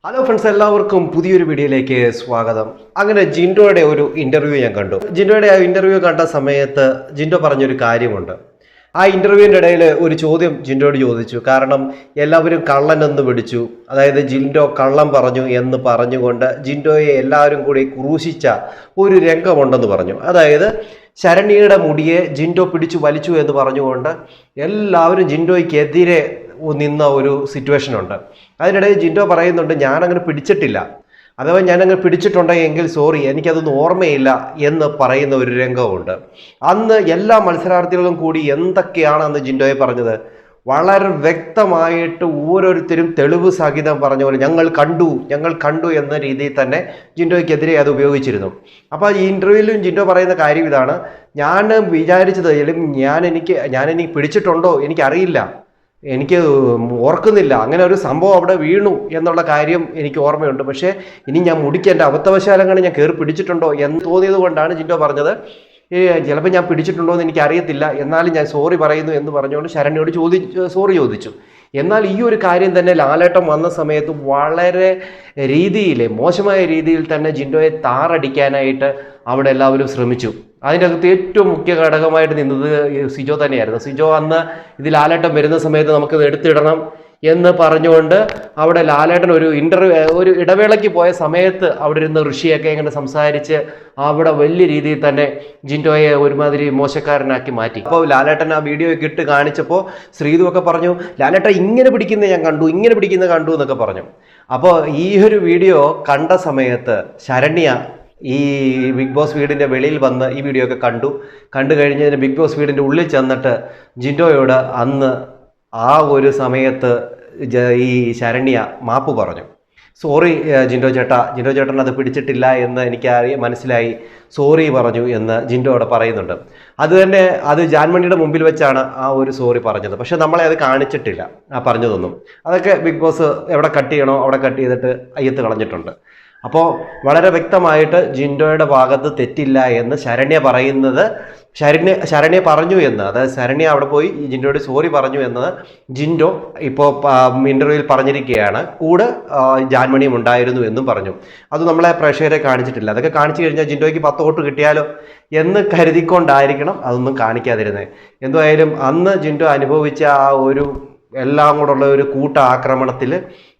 Hello friends, എല്ലാവർക്കും പുതിയൊരു വീഡിയോയിലേക്ക് സ്വാഗതം. അങ്ങനെ ജിൻഡോയുടെ ഒരു ഇൻ്റർവ്യൂ ഞാൻ കണ്ടു. ജിൻഡോയുടെ ആ ഇൻ്റർവ്യൂ കണ്ട സമയത്ത് ജിൻഡോ പറഞ്ഞൊരു കാര്യമുണ്ട്. ആ ഇൻ്റർവ്യൂവിൻ്റെ ഇടയിൽ ഒരു ചോദ്യം ജിൻഡോയോട് ചോദിച്ചു. കാരണം എല്ലാവരും കള്ളനെന്ന് പിടിച്ചു, അതായത് ജിൻഡോ കള്ളം പറഞ്ഞു എന്ന് പറഞ്ഞുകൊണ്ട് ജിൻഡോയെ എല്ലാവരും കൂടി ക്രൂശിച്ച ഒരു രംഗമുണ്ടെന്ന് പറഞ്ഞു. അതായത് ശരണ്യയുടെ മുടിയെ ജിൻഡോ പിടിച്ചു വലിച്ചു എന്ന് പറഞ്ഞുകൊണ്ട് എല്ലാവരും ജിൻഡോയ്ക്കെതിരെ നിന്ന ഒരു സിറ്റുവേഷൻ ഉണ്ട്. അതിനിടയിൽ ജിൻഡോ പറയുന്നുണ്ട്, ഞാനങ്ങനെ പിടിച്ചിട്ടില്ല, അഥവാ ഞാനങ്ങനെ പിടിച്ചിട്ടുണ്ടെങ്കിൽ സോറി, എനിക്കതൊന്നും ഓർമ്മയില്ല എന്ന് പറയുന്ന ഒരു രംഗമുണ്ട്. അന്ന് എല്ലാ മത്സരാർത്ഥികളും കൂടി എന്തൊക്കെയാണ് അന്ന് ജിൻഡോയെ പറഞ്ഞത് വളരെ വ്യക്തമായിട്ട് ഓരോരുത്തരും തെളിവ് സഹിതം പറഞ്ഞ പോലെ ഞങ്ങൾ കണ്ടു എന്ന രീതിയിൽ തന്നെ ജിൻഡോയ്ക്കെതിരെ അത് ഉപയോഗിച്ചിരുന്നു. അപ്പോൾ ഈ ഇൻ്റർവ്യൂവിലും ജിൻഡോ പറയുന്ന കാര്യം ഇതാണ്, ഞാൻ വിചാരിച്ചത് ഞാനെനിക്ക് പിടിച്ചിട്ടുണ്ടോ എനിക്കറിയില്ല, എനിക്ക് ഓർക്കുന്നില്ല, അങ്ങനെ ഒരു സംഭവം അവിടെ വീണു എന്നുള്ള കാര്യം എനിക്ക് ഓർമ്മയുണ്ട്. പക്ഷേ ഇനി ഞാൻ മുടിക്ക് എൻ്റെ അബദ്ധവശാലങ്ങൾ ഞാൻ കയറി പിടിച്ചിട്ടുണ്ടോ എന്ന് തോന്നിയത് കൊണ്ടാണ് ജിൻഡോ പറഞ്ഞത് ചിലപ്പോൾ ഞാൻ പിടിച്ചിട്ടുണ്ടോ എന്ന് എനിക്ക് അറിയത്തില്ല, എന്നാലും ഞാൻ സോറി പറയുന്നു എന്ന് പറഞ്ഞുകൊണ്ട് ശരണ്യോട് സോറി ചോദിച്ചു. എന്നാൽ ഈ ഒരു കാര്യം തന്നെ ലാലേട്ടൻ വന്ന സമയത്ത് വളരെ മോശമായ രീതിയിൽ തന്നെ ജിൻഡോയെ താറടിക്കാനായിട്ട് അവിടെ എല്ലാവരും ശ്രമിച്ചു. അതിൻ്റെ അകത്ത് ഏറ്റവും മുഖ്യ ഘടകമായിട്ട് നിന്നത് സിജോ തന്നെയായിരുന്നു. സിജോ അന്ന് ഇത് ലാലേട്ടൻ വരുന്ന സമയത്ത് നമുക്കിത് എടുത്തിടണം എന്ന് പറഞ്ഞുകൊണ്ട് അവിടെ ലാലേട്ടൻ ഒരു ഇടവേളയ്ക്ക് പോയ സമയത്ത് അവിടെ ഇരുന്ന് ഋഷിയൊക്കെ ഇങ്ങനെ സംസാരിച്ച് അവിടെ വലിയ രീതിയിൽ തന്നെ ജിൻഡോയെ ഒരുമാതിരി മോശക്കാരനാക്കി മാറ്റി. അപ്പോൾ ലാലേട്ടൻ ആ വീഡിയോ ഒക്കെ ഇട്ട് കാണിച്ചപ്പോൾ ശ്രീതു ഒക്കെ പറഞ്ഞു, ലാലേട്ടൻ ഇങ്ങനെ പിടിക്കുന്നത് ഞാൻ കണ്ടു എന്നൊക്കെ പറഞ്ഞു. അപ്പോൾ ഈ ഒരു വീഡിയോ കണ്ട സമയത്ത് ശരണ്യ ഈ ബിഗ് ബോസ് വീടിൻ്റെ വെളിയിൽ വന്ന് ഈ വീഡിയോ ഒക്കെ കണ്ടു കഴിഞ്ഞതിന് ബിഗ് ബോസ് വീടിൻ്റെ ഉള്ളിൽ ചെന്നിട്ട് ജിൻഡോയോട് അന്ന് ആ ഒരു സമയത്ത് ഈ ശരണ്യ മാപ്പ് പറഞ്ഞു. സോറി ജിൻഡോ ചേട്ടൻ അത് പിടിച്ചിട്ടില്ല എന്ന് എനിക്ക് മനസ്സിലായി, സോറി പറഞ്ഞു എന്ന് ജിൻഡോ അവിടെ പറയുന്നുണ്ട്. അത് ജാൻമണിയുടെ മുമ്പിൽ വെച്ചാണ് ആ ഒരു സോറി പറഞ്ഞത്. പക്ഷെ നമ്മളെ അത് കാണിച്ചിട്ടില്ല ആ പറഞ്ഞതൊന്നും. അതൊക്കെ ബിഗ് ബോസ് എവിടെ കട്ട് ചെയ്യണോ അവിടെ കട്ട് ചെയ്തിട്ട് അയ്യത്ത് കളഞ്ഞിട്ടുണ്ട്. അപ്പോൾ വളരെ വ്യക്തമായിട്ട് ജിൻഡോയുടെ ഭാഗത്ത് തെറ്റില്ല എന്ന് ശരണ്യ പറഞ്ഞു എന്ന്, അതായത് ശരണ്യ അവിടെ പോയി ജിൻഡോയോട് സോറി പറഞ്ഞു എന്നത് ജിൻഡോ ഇപ്പോൾ ഇൻ്റർവ്യൂവിൽ പറഞ്ഞിരിക്കുകയാണ്. കൂടെ ജാൻമണിയും ഉണ്ടായിരുന്നു എന്നും പറഞ്ഞു. അത് നമ്മളെ പ്രേക്ഷകരെ കാണിച്ചിട്ടില്ല. അതൊക്കെ കാണിച്ചു കഴിഞ്ഞാൽ ജിൻഡോയ്ക്ക് 10 വോട്ട് കിട്ടിയാലോ എന്ന് കരുതിക്കൊണ്ടായിരിക്കണം അതൊന്നും കാണിക്കാതിരുന്നത്. എന്തായാലും അന്ന് ജിൻഡോ അനുഭവിച്ച ആ ഒരു എല്ലാം കൂടെ ഒരു ആക്രമണത്തിൽ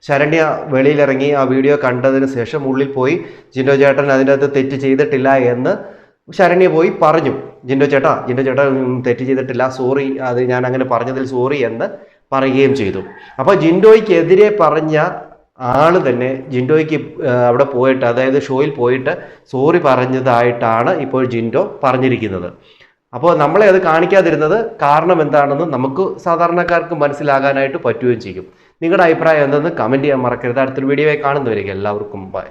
ശരണ്യ വെളിയിലിറങ്ങി ആ വീഡിയോ കണ്ടതിന് ശേഷം ഉള്ളിൽ പോയി ജിൻഡോ ചേട്ടൻ അതിൻ്റെ അകത്ത് തെറ്റ് ചെയ്തിട്ടില്ല എന്ന് ശരണ്യ പോയി പറഞ്ഞു. ജിൻഡോ ചേട്ടാ തെറ്റ് ചെയ്തിട്ടില്ല, സോറി, അത് ഞാൻ അങ്ങനെ പറഞ്ഞതിൽ സോറി എന്ന് പറയുകയും ചെയ്തു. അപ്പോൾ ജിൻഡോയ്ക്കെതിരെ പറഞ്ഞ ആള് തന്നെ ജിൻഡോയ്ക്ക് അവിടെ പോയിട്ട്, അതായത് ഷോയിൽ പോയിട്ട് സോറി പറഞ്ഞതായിട്ടാണ് ഇപ്പോൾ ജിൻഡോ പറഞ്ഞിരിക്കുന്നത്. അപ്പോൾ നമ്മളെ അത് കാണിക്കാതിരുന്നത് കാരണം എന്താണെന്ന് നമുക്ക് സാധാരണക്കാർക്ക് മനസ്സിലാകാനായിട്ട് പറ്റുകയും ചെയ്യും. നിങ്ങളുടെ അഭിപ്രായം എന്തെന്ന് കമൻറ്റ് ചെയ്യാൻ മറക്കരുത്. അടുത്തൊരു വീഡിയോയിൽ കാണുന്നവരേക്കും എല്ലാവർക്കും ബൈ.